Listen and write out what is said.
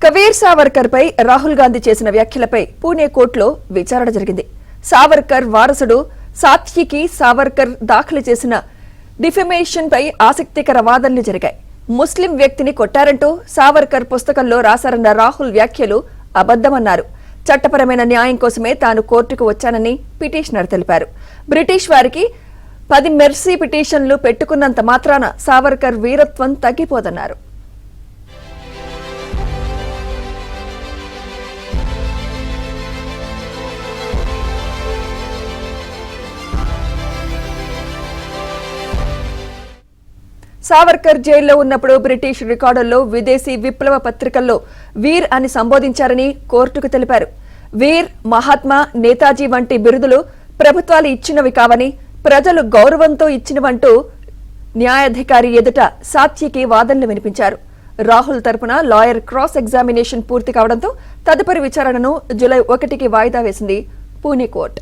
కబీర్ సావర్కర్ పై రాహుల్ గాంధీ చేసిన వ్యాఖ్యలపై పూణే కోర్టులో విచారణ జరిగింది. సావర్కర్ వారసుడు సాత్వికి సావర్కర్ దాఖలు చేసిన డిఫెమేషన్ పై ఆసక్తికర వాదనలు జరిగాయి. ముస్లిం వ్యక్తిని కొట్టారంటూ సావర్కర్ పుస్తకంలో రాశారన్న రాహుల్ వ్యాఖ్యలు అబద్దమన్నారు. చట్టపరమైన న్యాయం కోసమే తాను కోర్టుకు వచ్చానని పిటిషనర్ తెలిపారు. బ్రిటిష్ వారికి 10 మెర్సీ పిటిషన్లు పెట్టుకున్నంత మాత్రాన సావర్కర్ వీరత్వం తగ్గిపోదన్నారు. సావర్కర్ జైల్లో ఉన్నప్పుడు బ్రిటిష్ రికార్డుల్లో విదేశీ విప్లవ పత్రికల్లో వీర్ అని సంబోధించారని కోర్టుకు తెలిపారు. వీర్, మహాత్మా, నేతాజీ వంటి బిరుదులు ప్రభుత్వాలు ఇచ్చినవి కావని, ప్రజలు గౌరవంతో ఇచ్చినవంటూ న్యాయాధికారి ఎదుట సాత్వికి వాదనలు వినిపించారు. రాహుల్ తరపున లాయర్ క్రాస్ ఎగ్జామినేషన్ పూర్తి కావడంతో తదుపరి విచారణను జూలై 1కి వాయిదా వేసింది పూణే కోర్టు.